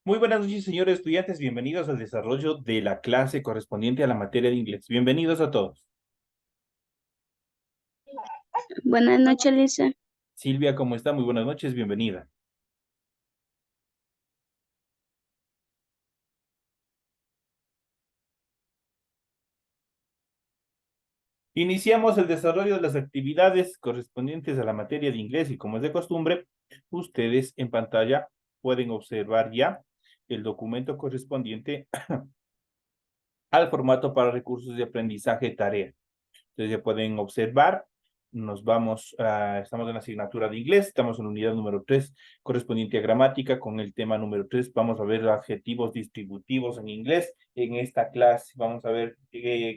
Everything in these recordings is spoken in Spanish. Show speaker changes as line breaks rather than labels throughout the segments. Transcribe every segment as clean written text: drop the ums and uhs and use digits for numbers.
Muy buenas noches, señores estudiantes. Bienvenidos al desarrollo de la clase correspondiente a la materia de inglés. Bienvenidos a todos.
Buenas noches, Lisa.
Silvia, ¿cómo está? Muy buenas noches, bienvenida. Iniciamos el desarrollo de las actividades correspondientes a la materia de inglés y como es de costumbre, ustedes en pantalla pueden observar ya el documento correspondiente al formato para recursos de aprendizaje tarea. Entonces ya pueden observar, estamos en la asignatura de inglés, estamos en la unidad número 3, correspondiente a gramática, con el tema número 3, vamos a ver adjetivos distributivos en inglés. En esta clase vamos a ver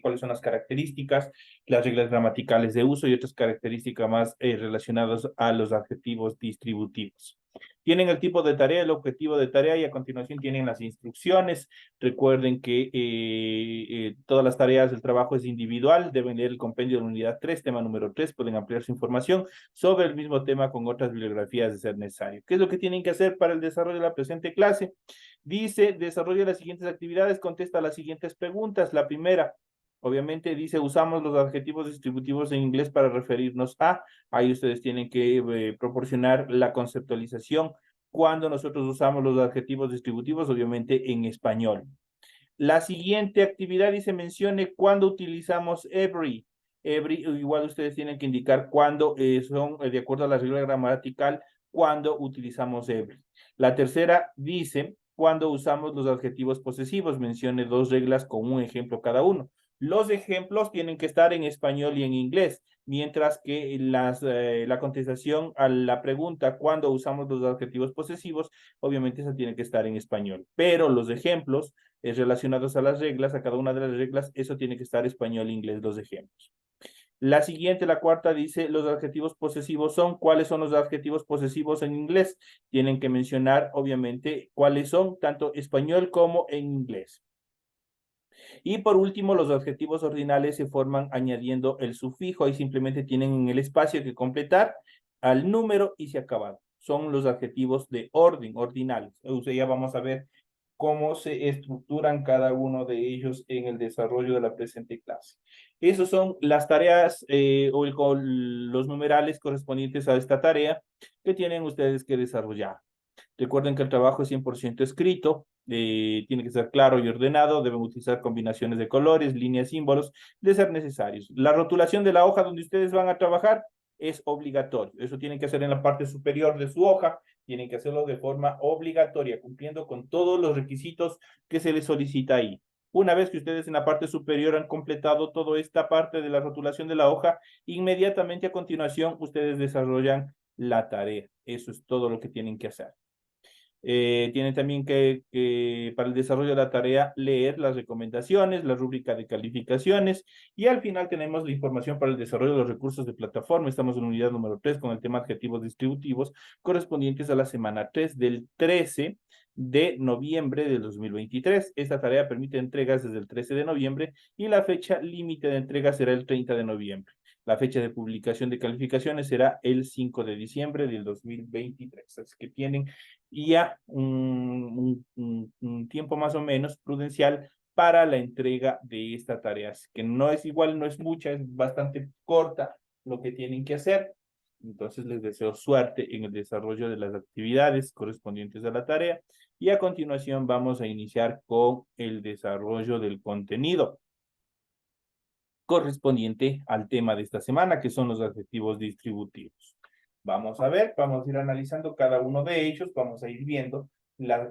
cuáles son las características, las reglas gramaticales de uso y otras características más relacionadas a los adjetivos distributivos. Tienen el tipo de tarea, el objetivo de tarea y a continuación tienen las instrucciones. Recuerden que todas las tareas del trabajo es individual, deben leer el compendio de la unidad 3, tema número 3, pueden ampliar su información sobre el mismo tema con otras bibliografías de ser necesario. ¿Qué es lo que tienen que hacer para el desarrollo de la presente clase? Dice, desarrolla las siguientes actividades, contesta las siguientes preguntas. La primera, obviamente dice, usamos los adjetivos distributivos en inglés para referirnos a, ahí ustedes tienen que proporcionar la conceptualización cuando nosotros usamos los adjetivos distributivos, obviamente en español. La siguiente actividad dice mencione cuándo utilizamos every. Every, igual ustedes tienen que indicar cuándo son, de acuerdo a la regla gramatical, cuándo utilizamos every. La tercera dice cuándo usamos los adjetivos posesivos. Mencione dos reglas con un ejemplo cada uno. Los ejemplos tienen que estar en español y en inglés, mientras que la contestación a la pregunta cuándo usamos los adjetivos posesivos, obviamente esa tiene que estar en español. Pero los ejemplos relacionados a las reglas, a cada una de las reglas, eso tiene que estar español e inglés, los ejemplos. La siguiente, la cuarta, dice los adjetivos posesivos son. ¿Cuáles son los adjetivos posesivos en inglés? Tienen que mencionar, obviamente, cuáles son, tanto español como en inglés. Y por último, los adjetivos ordinales se forman añadiendo el sufijo y simplemente tienen en el espacio que completar al número y se acaban. Son los adjetivos de orden, ordinales. O sea, ya vamos a ver cómo se estructuran cada uno de ellos en el desarrollo de la presente clase. Esas son las tareas o los numerales correspondientes a esta tarea que tienen ustedes que desarrollar. Recuerden que el trabajo es 100% escrito, tiene que ser claro y ordenado, deben utilizar combinaciones de colores, líneas, símbolos, de ser necesarios. La rotulación de la hoja donde ustedes van a trabajar es obligatorio. Eso tienen que hacer en la parte superior de su hoja, tienen que hacerlo de forma obligatoria, cumpliendo con todos los requisitos que se les solicita ahí. Una vez que ustedes en la parte superior han completado toda esta parte de la rotulación de la hoja, inmediatamente a continuación ustedes desarrollan la tarea. Eso es todo lo que tienen que hacer. Tienen también para el desarrollo de la tarea, leer las recomendaciones, la rúbrica de calificaciones y al final tenemos la información para el desarrollo de los recursos de plataforma. Estamos en unidad número 3 con el tema adjetivos distributivos correspondientes a la semana 3 del 13 de noviembre del 2023. Esta tarea permite entregas desde el 13 de noviembre y la fecha límite de entrega será el 30 de noviembre. La fecha de publicación de calificaciones será el 5 de diciembre del 2023. Así que tienen ya un tiempo más o menos prudencial para la entrega de esta tarea. Así que no es igual, no es mucha, es bastante corta lo que tienen que hacer. Entonces les deseo suerte en el desarrollo de las actividades correspondientes a la tarea y a continuación vamos a iniciar con el desarrollo del contenido correspondiente al tema de esta semana, que son los adjetivos distributivos. Vamos a ver, vamos a ir analizando cada uno de ellos, vamos a ir viendo,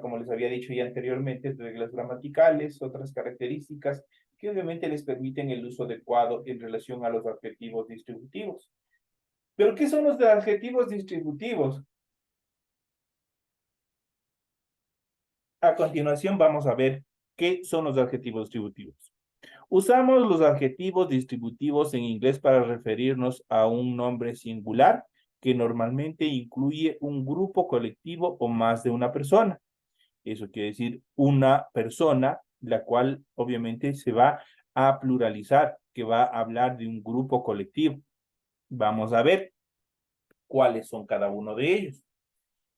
como les había dicho ya anteriormente, reglas gramaticales, otras características que obviamente les permiten el uso adecuado en relación a los adjetivos distributivos. ¿Pero qué son los adjetivos distributivos? A continuación vamos a ver qué son los adjetivos distributivos. Usamos los adjetivos distributivos en inglés para referirnos a un nombre singular que normalmente incluye un grupo colectivo o más de una persona. Eso quiere decir una persona, la cual obviamente se va a pluralizar, que va a hablar de un grupo colectivo. Vamos a ver cuáles son cada uno de ellos.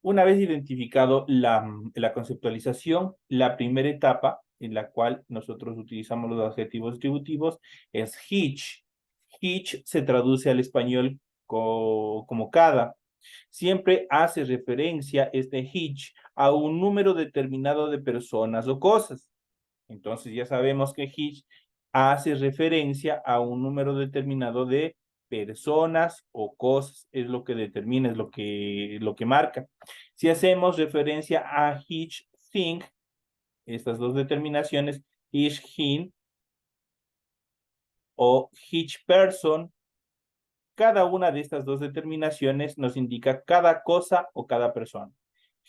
Una vez identificado la conceptualización, la primera etapa en la cual nosotros utilizamos los adjetivos distributivos es each. Each se traduce al español como cada. Siempre hace referencia este each a un número determinado de personas o cosas. Entonces ya sabemos que each hace referencia a un número determinado de personas o cosas, es lo que determina, es lo que marca. Si hacemos referencia a each thing, estas dos determinaciones, each him o each person, cada una de estas dos determinaciones nos indica cada cosa o cada persona.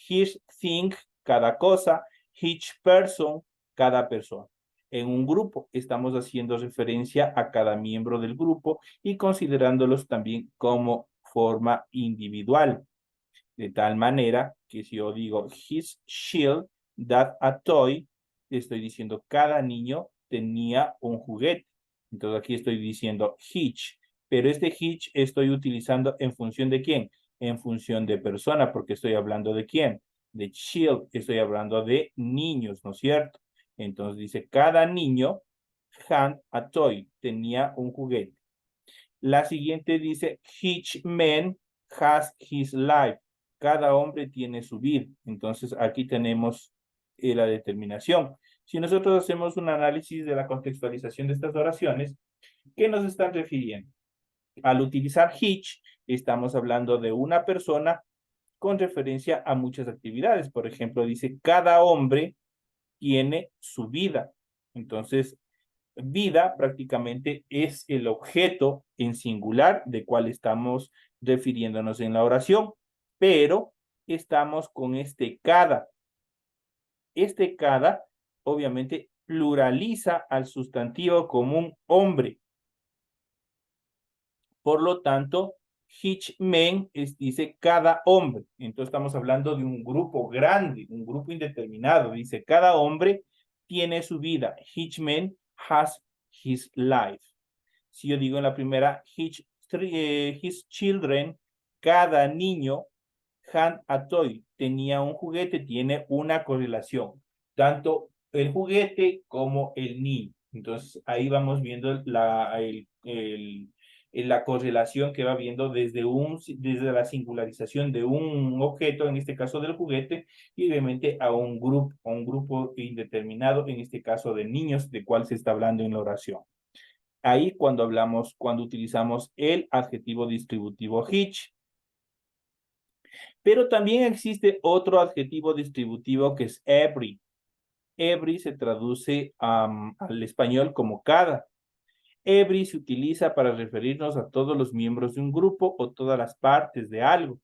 Each thing, cada cosa, each person, cada persona. En un grupo estamos haciendo referencia a cada miembro del grupo y considerándolos también como forma individual. De tal manera que si yo digo his shield, that a toy, estoy diciendo cada niño tenía un juguete. Entonces aquí estoy diciendo each, pero este each estoy utilizando en función de quién, en función de persona, porque estoy hablando de quién, de child, estoy hablando de niños, ¿no es cierto? Entonces dice cada niño had a toy, tenía un juguete. La siguiente dice each man has his life, cada hombre tiene su vida. Entonces aquí tenemos la determinación. Si nosotros hacemos un análisis de la contextualización de estas oraciones, ¿qué nos están refiriendo? Al utilizar each, estamos hablando de una persona con referencia a muchas actividades. Por ejemplo, dice, cada hombre tiene su vida. Entonces, vida prácticamente es el objeto en singular de cual estamos refiriéndonos en la oración, pero estamos con este cada. Este cada, obviamente, pluraliza al sustantivo común hombre. Por lo tanto, each man dice cada hombre. Entonces estamos hablando de un grupo grande, un grupo indeterminado. Dice cada hombre tiene su vida. Each man has his life. Si yo digo en la primera, his children, cada niño, had a toy, tenía un juguete, tiene una correlación. Tanto el juguete como el niño. Entonces ahí vamos viendo la correlación que va viendo desde la singularización de un objeto, en este caso del juguete, y obviamente a un grupo indeterminado, en este caso de niños, de cuál se está hablando en la oración. Ahí cuando utilizamos el adjetivo distributivo each. Pero también existe otro adjetivo distributivo que es every. Every se traduce al español como cada. Every se utiliza para referirnos a todos los miembros de un grupo o todas las partes de algo.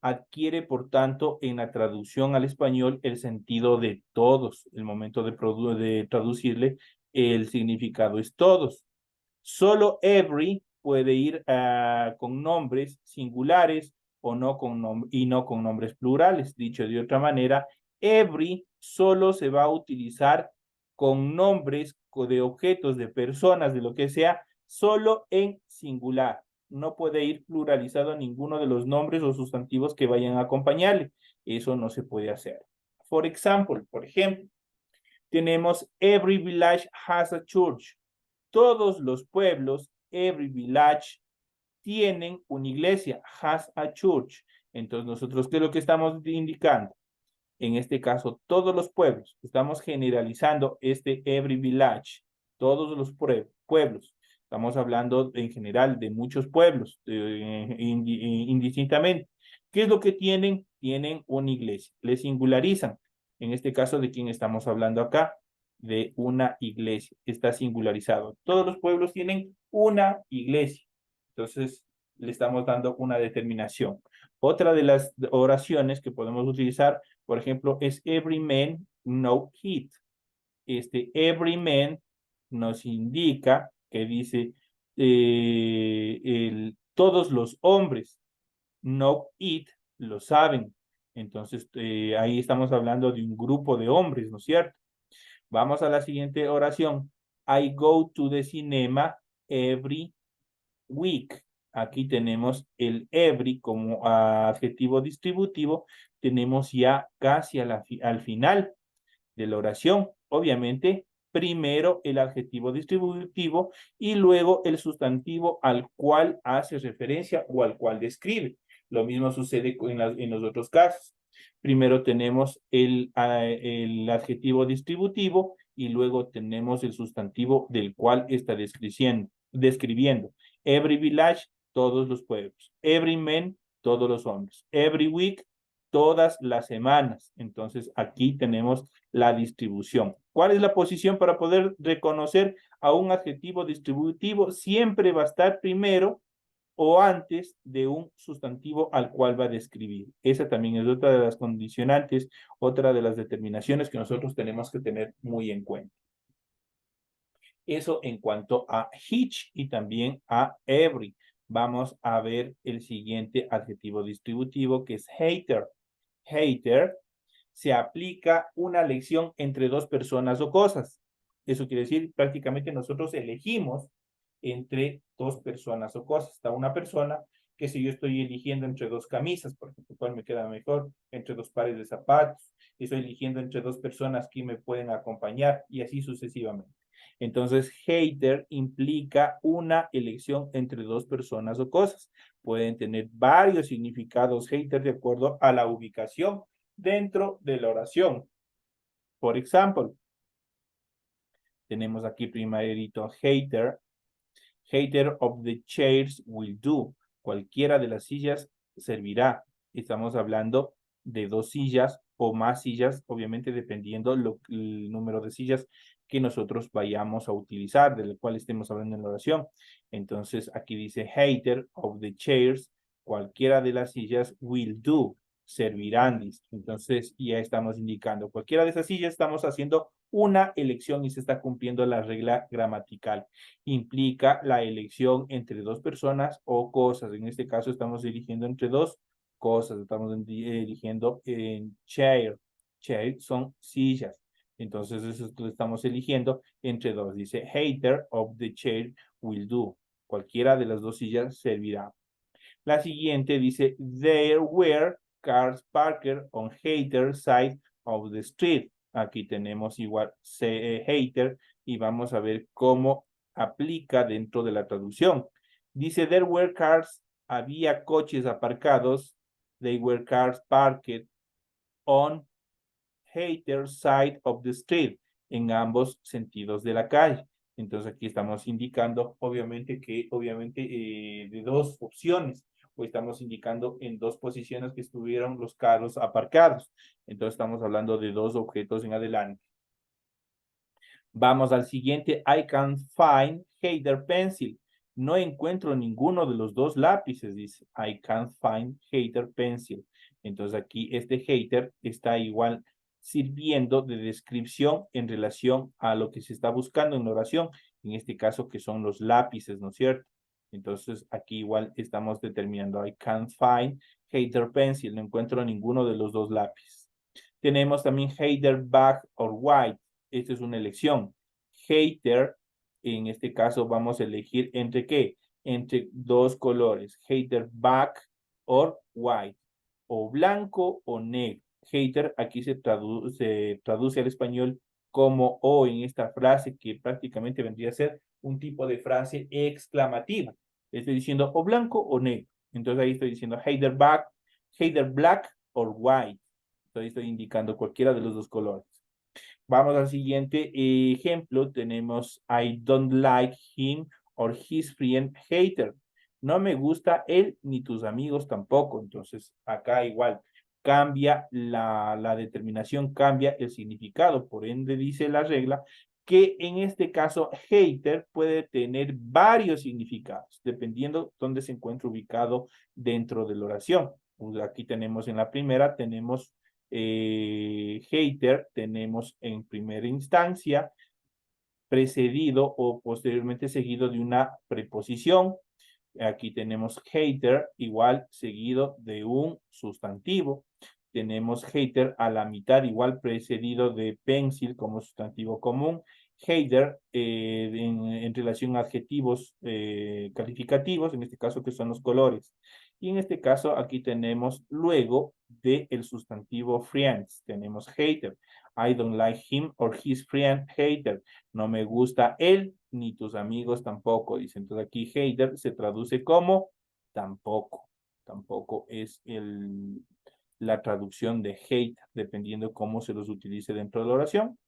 Adquiere, por tanto, en la traducción al español el sentido de todos. El momento de traducirle, el significado es todos. Solo every puede ir con nombres singulares o no y no con nombres plurales. Dicho de otra manera, every solo se va a utilizar con nombres de objetos, de personas, de lo que sea, solo en singular. No puede ir pluralizado ninguno de los nombres o sustantivos que vayan a acompañarle. Eso no se puede hacer. Por ejemplo, tenemos every village has a church. Todos los pueblos, every village, tienen una iglesia, has a church. Entonces, nosotros, ¿qué es lo que estamos indicando? En este caso, todos los pueblos. Estamos generalizando este every village, todos los pueblos. Estamos hablando en general de muchos pueblos, indistintamente. ¿Qué es lo que tienen? Tienen una iglesia. Le singularizan. En este caso, ¿de quién estamos hablando acá? De una iglesia. Está singularizado. Todos los pueblos tienen una iglesia. Entonces, le estamos dando una determinación. Otra de las oraciones que podemos utilizar, por ejemplo, es every man no eat. Este every man nos indica que dice todos los hombres no eat lo saben. Entonces, ahí estamos hablando de un grupo de hombres, ¿no es cierto? Vamos a la siguiente oración. I go to the cinema every week. Aquí tenemos el every como adjetivo distributivo. Tenemos ya casi al final de la oración. Obviamente, primero el adjetivo distributivo y luego el sustantivo al cual hace referencia o al cual describe. Lo mismo sucede en los otros casos. Primero tenemos el adjetivo distributivo y luego tenemos el sustantivo del cual está describiendo. Every village, todos los pueblos. Every man, todos los hombres. Every week, todas las semanas. Entonces, aquí tenemos la distribución. ¿Cuál es la posición para poder reconocer a un adjetivo distributivo? Siempre va a estar primero o antes de un sustantivo al cual va a describir. Esa también es otra de las condicionantes, otra de las determinaciones que nosotros tenemos que tener muy en cuenta. Eso en cuanto a each y también a every. Vamos a ver el siguiente adjetivo distributivo que es hater. Hater se aplica una elección entre dos personas o cosas. Eso quiere decir, prácticamente nosotros elegimos entre dos personas o cosas. Está una persona que si yo estoy eligiendo entre dos camisas, por ejemplo, cuál me queda mejor, entre dos pares de zapatos, estoy eligiendo entre dos personas que me pueden acompañar y así sucesivamente. Entonces, hater implica una elección entre dos personas o cosas. Pueden tener varios significados hater de acuerdo a la ubicación dentro de la oración. Por ejemplo, tenemos aquí primerito hater. Hater of the chairs will do. Cualquiera de las sillas servirá. Estamos hablando de dos sillas o más sillas, obviamente dependiendo el número de sillas que nosotros vayamos a utilizar, del cual estemos hablando en la oración. Entonces, aquí dice hater of the chairs, cualquiera de las sillas will do, servirán. Entonces, ya estamos indicando, cualquiera de esas sillas estamos haciendo una elección y se está cumpliendo la regla gramatical. Implica la elección entre dos personas o cosas. En este caso estamos eligiendo entre dos cosas. Estamos eligiendo en chair. Chair son sillas. Entonces eso lo estamos eligiendo entre dos. Dice, hater of the chair will do. Cualquiera de las dos sillas servirá. La siguiente dice, there were cars parked on hater side of the street. Aquí tenemos igual hater y vamos a ver cómo aplica dentro de la traducción. Dice, there were cars, había coches aparcados. They were cars parked on hater side of the street, en ambos sentidos de la calle. Entonces aquí estamos indicando, obviamente, de dos opciones, o estamos indicando en dos posiciones que estuvieron los carros aparcados. Entonces estamos hablando de dos objetos en adelante. Vamos al siguiente. I can't find hater pencil. No encuentro ninguno de los dos lápices, dice. I can't find hater pencil. Entonces aquí este hater está igual sirviendo de descripción en relación a lo que se está buscando en la oración, en este caso que son los lápices, ¿no es cierto? Entonces aquí igual estamos determinando I can't find hater pencil, no encuentro ninguno de los dos lápices. Tenemos también hater black or white, esta es una elección. Hater, en este caso vamos a elegir entre ¿qué? Entre dos colores, hater black or white, o blanco o negro. Hater aquí se traduce al español como o en esta frase que prácticamente vendría a ser un tipo de frase exclamativa. Estoy diciendo o blanco o negro. Entonces ahí estoy diciendo hater black or white. Entonces estoy indicando cualquiera de los dos colores. Vamos al siguiente ejemplo. Tenemos I don't like him or his friend hater. No me gusta él ni tus amigos tampoco. Entonces acá igual cambia la determinación, cambia el significado. Por ende dice la regla que en este caso hater puede tener varios significados dependiendo dónde se encuentra ubicado dentro de la oración. Pues aquí tenemos en la primera, tenemos hater, tenemos en primera instancia precedido o posteriormente seguido de una preposición. Aquí tenemos hater igual seguido de un sustantivo. Tenemos hater a la mitad igual precedido de pencil como sustantivo común Header en relación a adjetivos calificativos, en este caso que son los colores. Y en este caso aquí tenemos luego del sustantivo friends, tenemos hater. I don't like him or his friend hater. No me gusta él ni tus amigos tampoco, dice. Entonces aquí hater se traduce como tampoco. Tampoco es la traducción de hate, dependiendo cómo se los utilice dentro de la oración.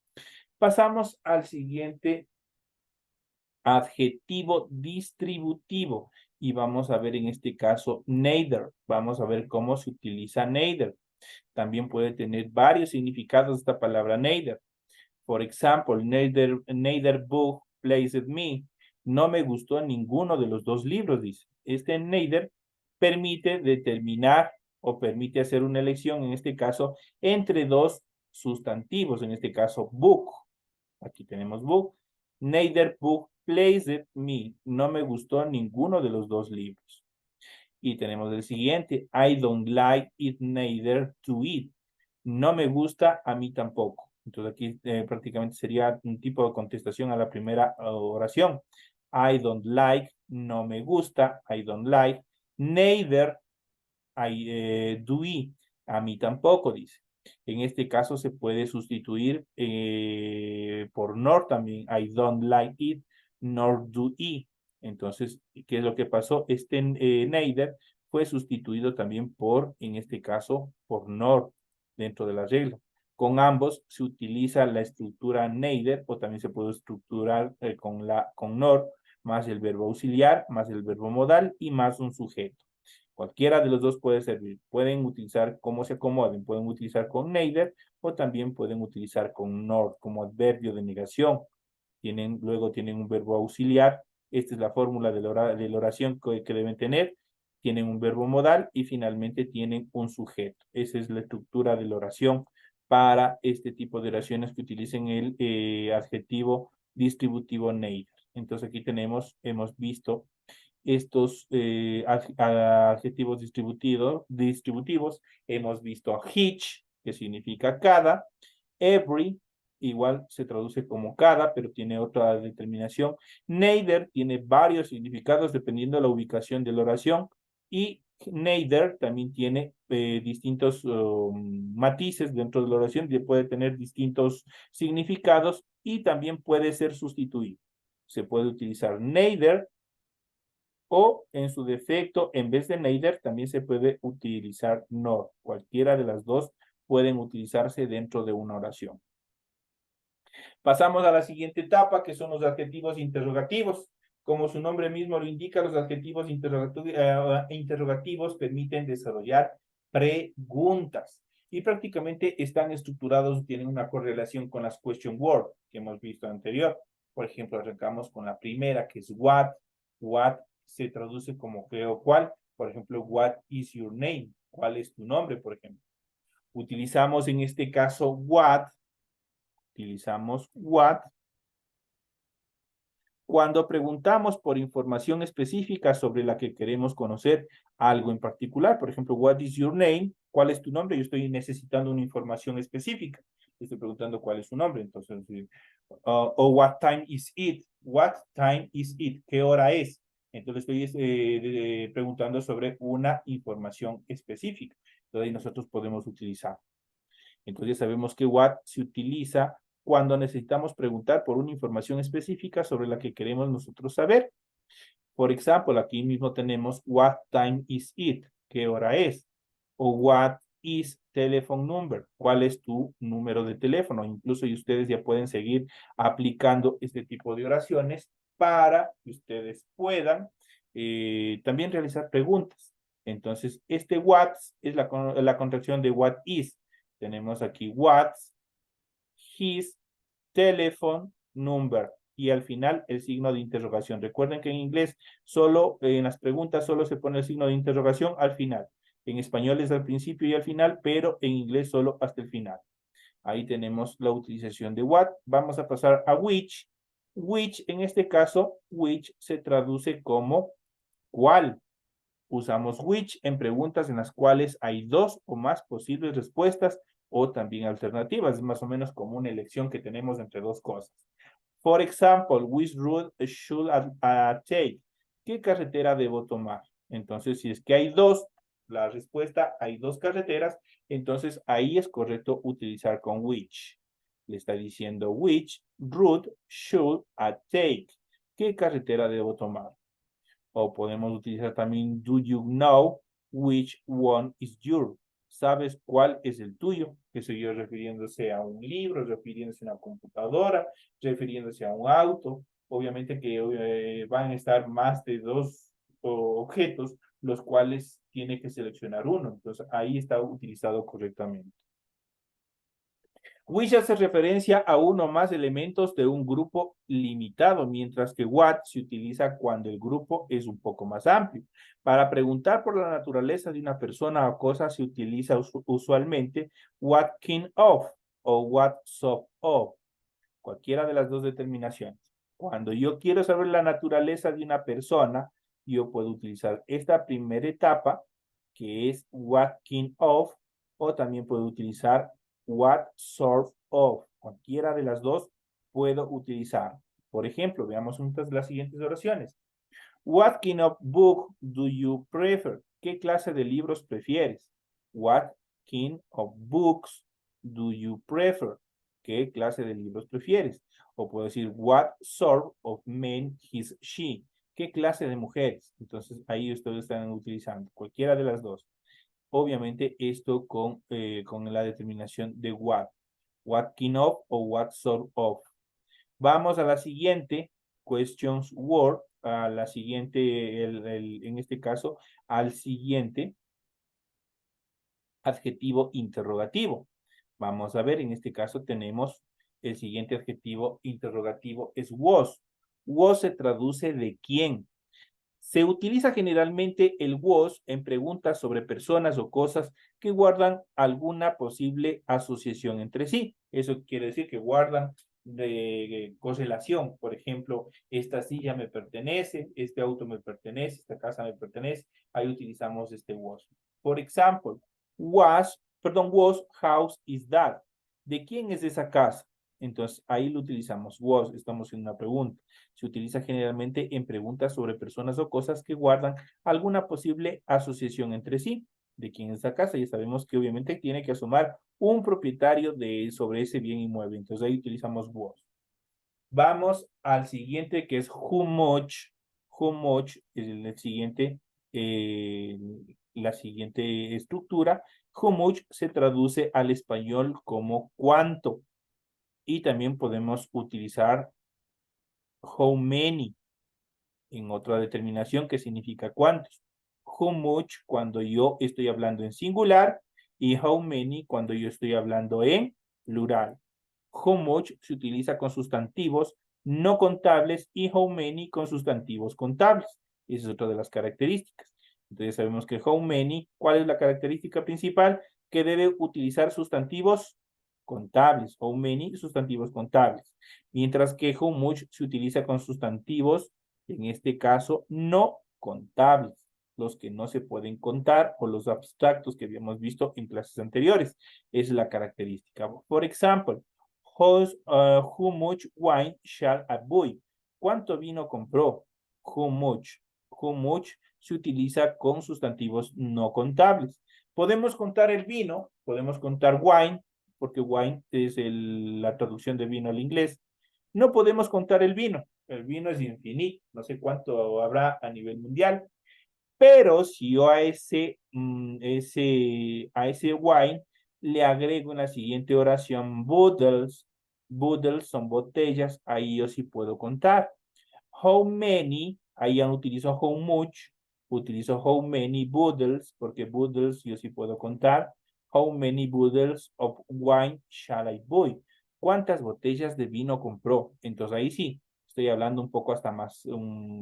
Pasamos al siguiente adjetivo distributivo y vamos a ver en este caso neither. Vamos a ver cómo se utiliza neither. También puede tener varios significados esta palabra neither. Por ejemplo, neither book pleased me. No me gustó ninguno de los dos libros, dice. Este neither permite determinar o permite hacer una elección, en este caso, entre dos sustantivos, en este caso, book. Aquí tenemos book. Neither book pleased me. No me gustó ninguno de los dos libros. Y tenemos el siguiente. I don't like it neither to eat. No me gusta, a mí tampoco. Entonces aquí prácticamente sería un tipo de contestación a la primera oración. I don't like, no me gusta. I don't like. Neither do it. A mí tampoco, dice. En este caso se puede sustituir por nor también. I don't like it, nor do it. Entonces, ¿qué es lo que pasó? Este neither fue sustituido también por, en este caso, por nor dentro de la regla. Con ambos se utiliza la estructura neither o también se puede estructurar con nor más el verbo auxiliar, más el verbo modal y más un sujeto. Cualquiera de los dos puede servir. Pueden utilizar como se acomoden. Pueden utilizar con neither o también pueden utilizar con nor como adverbio de negación. Luego tienen un verbo auxiliar. Esta es la fórmula de la oración que deben tener. Tienen un verbo modal y finalmente tienen un sujeto. Esa es la estructura de la oración para este tipo de oraciones que utilicen el adjetivo distributivo neither. Entonces aquí hemos visto estos adjetivos distributivos. Hemos visto hitch, que significa cada. Every, igual se traduce como cada, pero tiene otra determinación. Neither tiene varios significados dependiendo de la ubicación de la oración. Y neither también tiene distintos matices dentro de la oración, puede tener distintos significados y también puede ser sustituido. Se puede utilizar neither o en su defecto, en vez de neither, también se puede utilizar nor. Cualquiera de las dos pueden utilizarse dentro de una oración. Pasamos a la siguiente etapa, que son los adjetivos interrogativos. Como su nombre mismo lo indica, los adjetivos interrogativos permiten desarrollar preguntas y prácticamente están estructurados, tienen una correlación con las question words que hemos visto anterior. Por ejemplo, arrancamos con la primera, que es what. What se traduce como creo cuál. Por ejemplo, what is your name? ¿Cuál es tu nombre, por ejemplo? Utilizamos en este caso what cuando preguntamos por información específica sobre la que queremos conocer algo en particular. Por ejemplo, what is your name? ¿Cuál es tu nombre? Yo estoy necesitando una información específica. Estoy preguntando cuál es su nombre. Entonces, o what time is it? What time is it? ¿Qué hora es? Entonces estoy preguntando sobre una información específica. Entonces ahí nosotros podemos utilizar. Entonces sabemos que what se utiliza cuando necesitamos preguntar por una información específica sobre la que queremos nosotros saber. Por ejemplo, aquí mismo tenemos what time is it? ¿Qué hora es? O what is telephone number? ¿Cuál es tu número de teléfono? Incluso ustedes ya pueden seguir aplicando este tipo de oraciones para que ustedes puedan también realizar preguntas. Entonces, este what es la contracción de what is. Tenemos aquí what's his telephone number y al final el signo de interrogación. Recuerden que en inglés solo en las preguntas solo se pone el signo de interrogación al final. En español es al principio y al final, pero en inglés solo hasta el final. Ahí tenemos la utilización de what. Vamos a pasar a which. Which, en este caso, which se traduce como cuál. Usamos which en preguntas en las cuales hay dos o más posibles respuestas o también alternativas. Es más o menos como una elección que tenemos entre dos cosas. For example, which route should I take? ¿Qué carretera debo tomar? Entonces, si es que hay dos, la respuesta, hay dos carreteras, entonces ahí es correcto utilizar con which. Le está diciendo which route should I take? ¿Qué carretera debo tomar? O podemos utilizar también do you know which one is yours? ¿Sabes cuál es el tuyo? Eso yo refiriéndose a un libro, refiriéndose a una computadora, refiriéndose a un auto. Obviamente que van a estar más de dos objetos, los cuales tiene que seleccionar uno. Entonces ahí está utilizado correctamente. Which hace referencia a uno o más elementos de un grupo limitado, mientras que what se utiliza cuando el grupo es un poco más amplio. Para preguntar por la naturaleza de una persona o cosa se utiliza usualmente what kind of o what sort of, cualquiera de las dos determinaciones. Cuando yo quiero saber la naturaleza de una persona, yo puedo utilizar esta primera etapa, que es what kind of, o también puedo utilizar what sort of. Cualquiera de las dos puedo utilizar. Por ejemplo, veamos juntas las siguientes oraciones. What kind of book do you prefer? ¿Qué clase de libros prefieres? What kind of books do you prefer? ¿Qué clase de libros prefieres? O puedo decir, what sort of men is she? ¿Qué clase de mujeres? Entonces, ahí ustedes están utilizando cualquiera de las dos. Obviamente, esto con la determinación de what. What kind of o what sort of. Vamos a la siguiente, questions word, a la siguiente, en este caso, al siguiente adjetivo interrogativo. Vamos a ver, en este caso tenemos el siguiente adjetivo interrogativo, es was. Was se traduce de quién. Se utiliza generalmente el was en preguntas sobre personas o cosas que guardan alguna posible asociación entre sí. Eso quiere decir que guardan de correlación. Por ejemplo, esta silla me pertenece, este auto me pertenece, esta casa me pertenece. Ahí utilizamos este was. Por ejemplo, was house is that? ¿De quién es esa casa? Entonces, ahí lo utilizamos was, estamos en una pregunta. Se utiliza generalmente en preguntas sobre personas o cosas que guardan alguna posible asociación entre sí. ¿De quién es esa casa? Ya sabemos que obviamente tiene que asomar un propietario sobre ese bien inmueble. Entonces, ahí utilizamos was. Vamos al siguiente que es who much. Who much es el siguiente, la siguiente estructura. Who much se traduce al español como cuánto. Y también podemos utilizar how many en otra determinación que significa cuántos. How much cuando yo estoy hablando en singular y how many cuando yo estoy hablando en plural. How much se utiliza con sustantivos no contables y how many con sustantivos contables. Esa es otra de las características. Entonces sabemos que how many, ¿cuál es la característica principal? Que debe utilizar sustantivos contables, how many sustantivos contables. Mientras que how much se utiliza con sustantivos, en este caso, no contables, los que no se pueden contar o los abstractos que habíamos visto en clases anteriores. Es la característica. Por ejemplo, how much wine shall I buy? ¿Cuánto vino compró? How much? How much se utiliza con sustantivos no contables. Podemos contar el vino, podemos contar wine, porque wine es la traducción de vino al inglés. No podemos contar el vino es infinito, no sé cuánto habrá a nivel mundial, pero si yo a ese wine le agrego en la siguiente oración bottles, bottles son botellas, ahí yo sí puedo contar. How many, ahí ya no utilizo how much, utilizo how many bottles, porque bottles yo sí puedo contar. How many bottles of wine shall I buy? ¿Cuántas botellas de vino compró? Entonces ahí sí, estoy hablando un poco hasta más,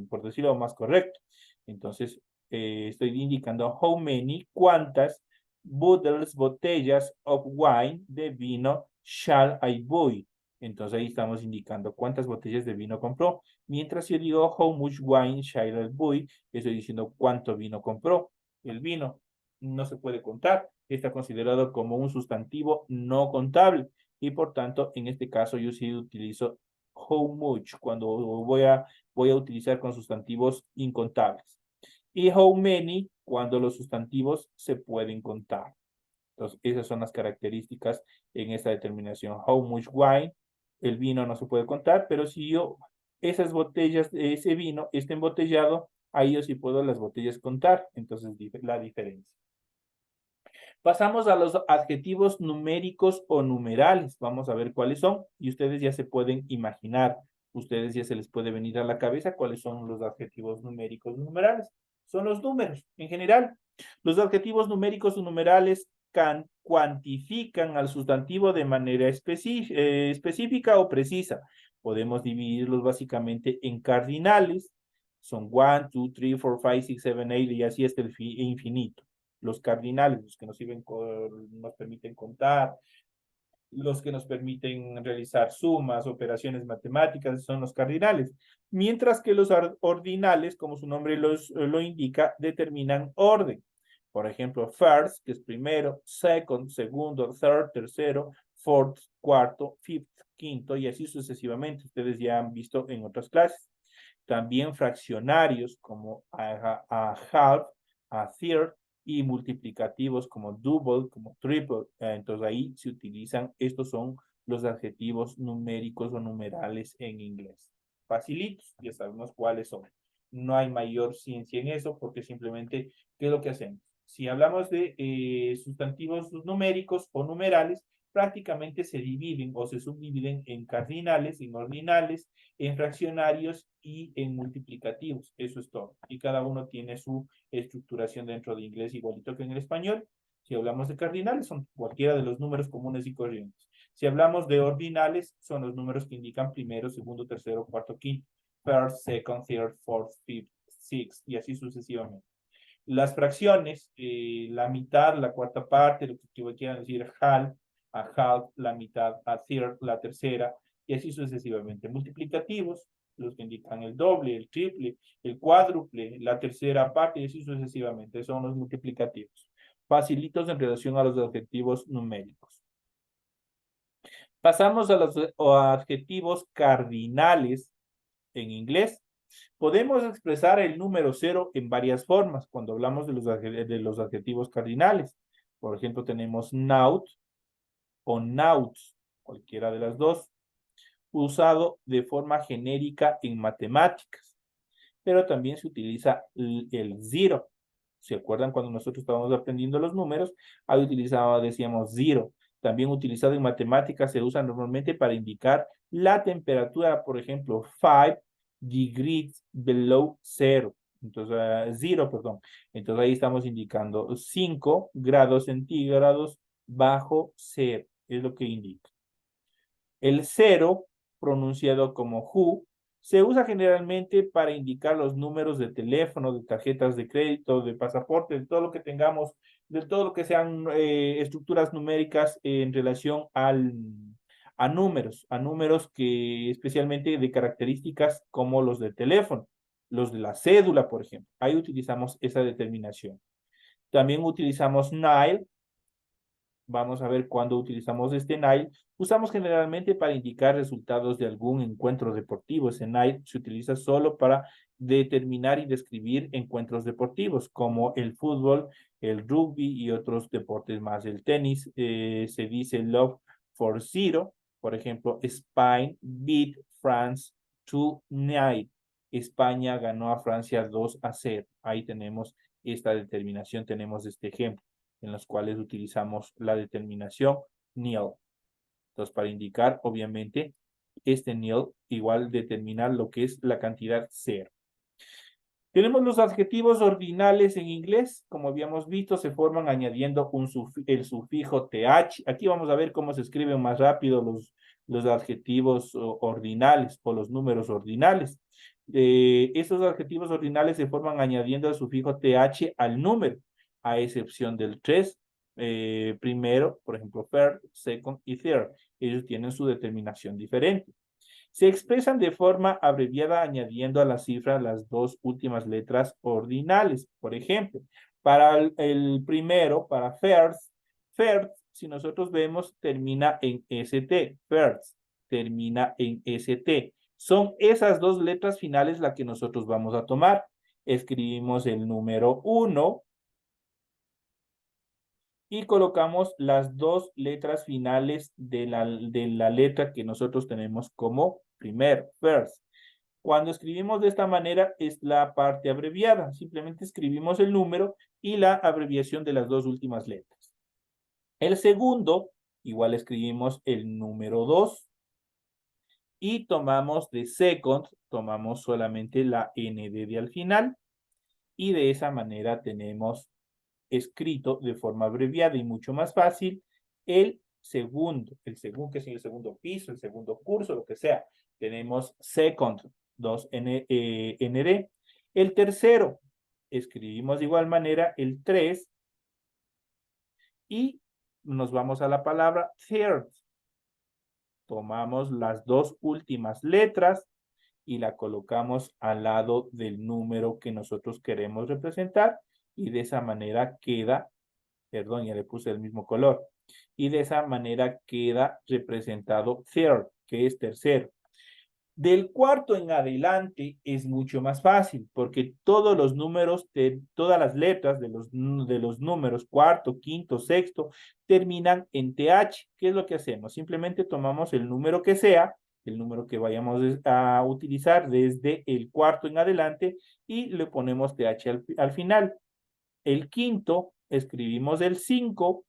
por decirlo más correcto. Entonces, estoy indicando how many, cuántas bottles, botellas of wine de vino shall I buy. Entonces ahí estamos indicando cuántas botellas de vino compró. Mientras yo digo how much wine shall I buy, estoy diciendo cuánto vino compró. El vino no se puede contar, está considerado como un sustantivo no contable y por tanto en este caso yo sí utilizo how much, cuando voy a utilizar con sustantivos incontables. Y how many, cuando los sustantivos se pueden contar. Entonces, esas son las características en esta determinación. How much wine, el vino no se puede contar, pero si yo esas botellas, ese vino está embotellado, ahí yo sí puedo las botellas contar. Entonces, la diferencia. Pasamos a los adjetivos numéricos o numerales. Vamos a ver cuáles son y ustedes ya se pueden imaginar. Ustedes ya se les puede venir a la cabeza cuáles son los adjetivos numéricos o numerales. Son los números en general. Los adjetivos numéricos o numerales cuantifican al sustantivo de manera específica o precisa. Podemos dividirlos básicamente en cardinales. Son 1, 2, 3, 4, 5, 6, 7, 8 y así hasta el infinito. Los cardinales, los que nos permiten contar, los que nos permiten realizar sumas, operaciones matemáticas, son los cardinales. Mientras que los ordinales, como su nombre lo indica, determinan orden. Por ejemplo, first, que es primero, second, segundo, third, tercero, fourth, cuarto, fifth, quinto, y así sucesivamente. Ustedes ya han visto en otras clases. También fraccionarios como a half, a third, y multiplicativos como double, como triple. Entonces ahí se utilizan, estos son los adjetivos numéricos o numerales en inglés. Facilitos, ya sabemos cuáles son. No hay mayor ciencia en eso porque simplemente, ¿qué es lo que hacemos? Si hablamos de sustantivos numéricos o numerales, prácticamente se dividen o se subdividen en cardinales, en ordinales, en fraccionarios y en multiplicativos. Eso es todo. Y cada uno tiene su estructuración dentro de inglés igualito que en el español. Si hablamos de cardinales, son cualquiera de los números comunes y corrientes. Si hablamos de ordinales, son los números que indican primero, segundo, tercero, cuarto, quinto, first, second, third, fourth, fifth, sixth, y así sucesivamente. Las fracciones, la mitad, la cuarta parte, lo que quieran decir half, a half, la mitad, a third, la tercera, y así sucesivamente. Multiplicativos, los que indican el doble, el triple, el cuádruple, la tercera parte, y así sucesivamente. Son los multiplicativos. Facilitos en relación a los adjetivos numéricos. Pasamos a los adjetivos cardinales en inglés. Podemos expresar el número 0 en varias formas cuando hablamos de los adjetivos cardinales. Por ejemplo, tenemos naut o nauts, cualquiera de las dos, usado de forma genérica en matemáticas. Pero también se utiliza el zero. ¿Se acuerdan cuando nosotros estábamos aprendiendo los números? Ahí decíamos zero. También utilizado en matemáticas se usa normalmente para indicar la temperatura, por ejemplo, 5 degrees below zero. Entonces, zero, perdón. Entonces ahí estamos indicando 5 grados centígrados bajo cero. Es lo que indica. El cero, pronunciado como who, se usa generalmente para indicar los números de teléfono, de tarjetas de crédito, de pasaporte, de todo lo que tengamos, de todo lo que sean estructuras numéricas en relación a números que especialmente de características como los de teléfono, los de la cédula, por ejemplo. Ahí utilizamos esa determinación. También utilizamos nile. Vamos a ver cuándo utilizamos este nile. Usamos generalmente para indicar resultados de algún encuentro deportivo. Ese nile se utiliza solo para determinar y describir encuentros deportivos, como el fútbol, el rugby y otros deportes más. El tenis se dice love for zero. Por ejemplo, Spain beat France 2-0. España ganó a Francia 2-0. Ahí tenemos esta determinación, tenemos este ejemplo en los cuales utilizamos la determinación nil. Entonces, para indicar, obviamente, este nil igual determinar lo que es la cantidad cero. Tenemos los adjetivos ordinales en inglés, como habíamos visto, se forman añadiendo el sufijo th. Aquí vamos a ver cómo se escriben más rápido los adjetivos ordinales o los números ordinales. Estos adjetivos ordinales se forman añadiendo el sufijo th al número, a excepción del 3, primero, por ejemplo, first, second y third. Ellos tienen su determinación diferente. Se expresan de forma abreviada añadiendo a la cifra las dos últimas letras ordinales. Por ejemplo, para el primero, para first, si nosotros vemos, termina en ST, first, termina en ST. Son esas dos letras finales las que nosotros vamos a tomar. Escribimos el número 1 y colocamos las dos letras finales de la letra que nosotros tenemos como first. Cuando escribimos de esta manera es la parte abreviada. Simplemente escribimos el número y la abreviación de las dos últimas letras. El segundo, igual escribimos el número 2 y tomamos de second, tomamos solamente la ND de al final y de esa manera tenemos escrito de forma abreviada y mucho más fácil el segundo que es el segundo piso, el segundo curso, lo que sea. Tenemos second, 2ND. El tercero, escribimos de igual manera el 3 y nos vamos a la palabra third. Tomamos las dos últimas letras y la colocamos al lado del número que nosotros queremos representar y de esa manera queda, perdón, ya le puse el mismo color, y de esa manera queda representado third, que es tercero. Del cuarto en adelante es mucho más fácil porque todos los números, todas las letras de los números cuarto, quinto, sexto terminan en TH. ¿Qué es lo que hacemos? Simplemente tomamos el número que sea, el número que vayamos a utilizar desde el cuarto en adelante y le ponemos TH al final. El quinto, escribimos el 5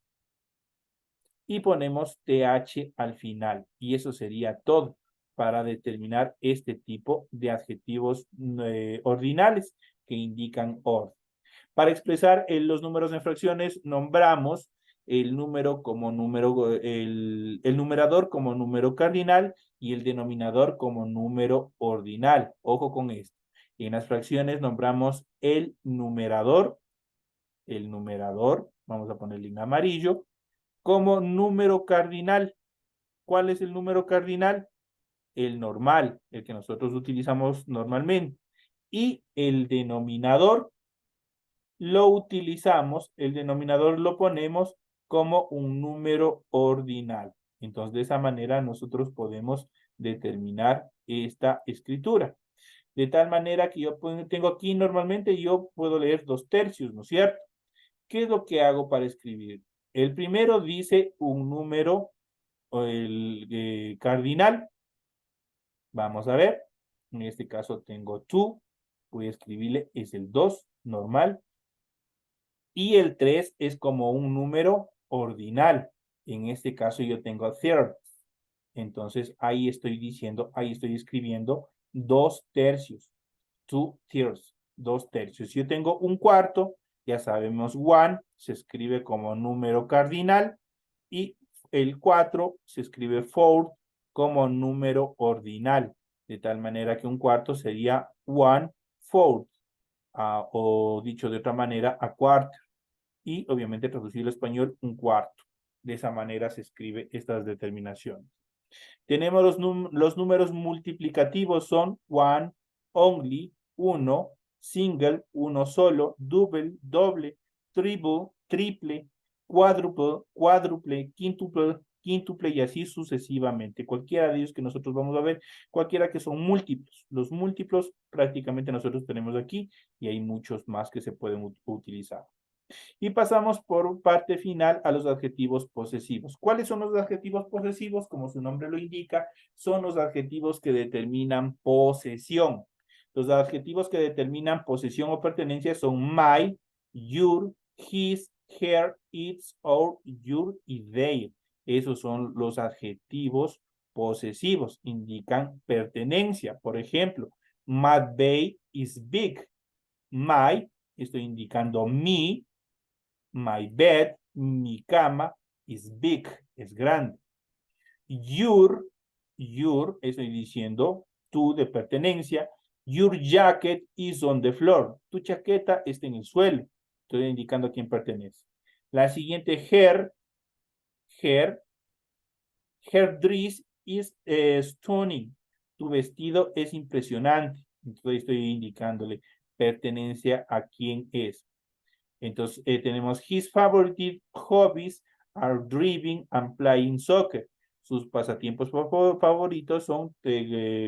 y ponemos TH al final. Y eso sería todo para determinar este tipo de adjetivos ordinales que indican orden. Para expresar los números en fracciones, nombramos el número como número, el numerador como número cardinal y el denominador como número ordinal. Ojo con esto. En las fracciones nombramos el numerador, vamos a ponerle en amarillo, como número cardinal. ¿Cuál es el número cardinal? El normal, el que nosotros utilizamos normalmente. Y el denominador el denominador lo ponemos como un número ordinal. Entonces, de esa manera nosotros podemos determinar esta escritura. De tal manera que yo tengo aquí normalmente, yo puedo leer 2/3, ¿no es cierto? ¿Qué es lo que hago para escribir? El primero dice un número, el cardinal. Vamos a ver. En este caso tengo 2. Voy a escribirle, es el 2, normal. Y el 3 es como un número ordinal. En este caso yo tengo third. Entonces ahí estoy escribiendo 2/3. 2/3. 2/3. Si yo tengo un cuarto, ya sabemos, 1 se escribe como número cardinal y el 4 se escribe fourth como número ordinal. De tal manera que un cuarto sería 1/4. O dicho de otra manera, a quarter. Y obviamente traducido al español, un cuarto. De esa manera se escribe estas determinaciones. Tenemos los números multiplicativos, son one, only, uno, single, uno solo, double, doble, triple, cuádruple, quíntuple y así sucesivamente. Cualquiera de ellos que nosotros vamos a ver, cualquiera que son múltiplos. Los múltiplos prácticamente nosotros tenemos aquí y hay muchos más que se pueden utilizar. Y pasamos por parte final a los adjetivos posesivos. ¿Cuáles son los adjetivos posesivos? Como su nombre lo indica, son los adjetivos que determinan posesión. Los adjetivos que determinan posesión o pertenencia son my, your, his, her, its, our, your y their. Esos son los adjetivos posesivos. Indican pertenencia. Por ejemplo, my bed is big. My, estoy indicando mi. My bed, mi cama, is big, es grande. Your, estoy diciendo tú de pertenencia. Your jacket is on the floor. Tu chaqueta está en el suelo. Estoy indicando a quién pertenece. La siguiente, her dress is stunning. Tu vestido es impresionante. Entonces estoy indicándole pertenencia a quién es. Entonces tenemos his favorite hobbies are driving and playing soccer. sus pasatiempos favoritos son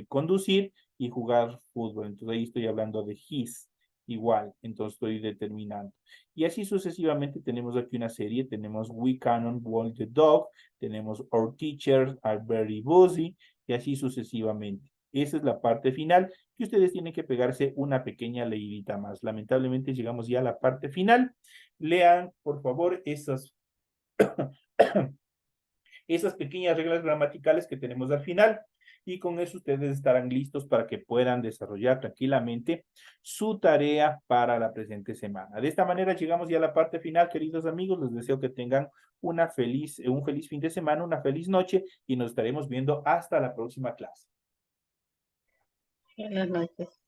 conducir y jugar fútbol. Entonces ahí estoy hablando de his, igual, entonces estoy determinando. Y así sucesivamente tenemos aquí una serie, tenemos We Cannot Walk the Dog, tenemos Our Teachers Are Very Busy, y así sucesivamente. Esa es la parte final que ustedes tienen que pegarse una pequeña leidita más. Lamentablemente llegamos ya a la parte final. Lean, por favor, esas pequeñas reglas gramaticales que tenemos al final y con eso ustedes estarán listos para que puedan desarrollar tranquilamente su tarea para la presente semana. De esta manera llegamos ya a la parte final, queridos amigos. Les deseo que tengan un feliz fin de semana, una feliz noche y nos estaremos viendo hasta la próxima clase.
Buenas noches.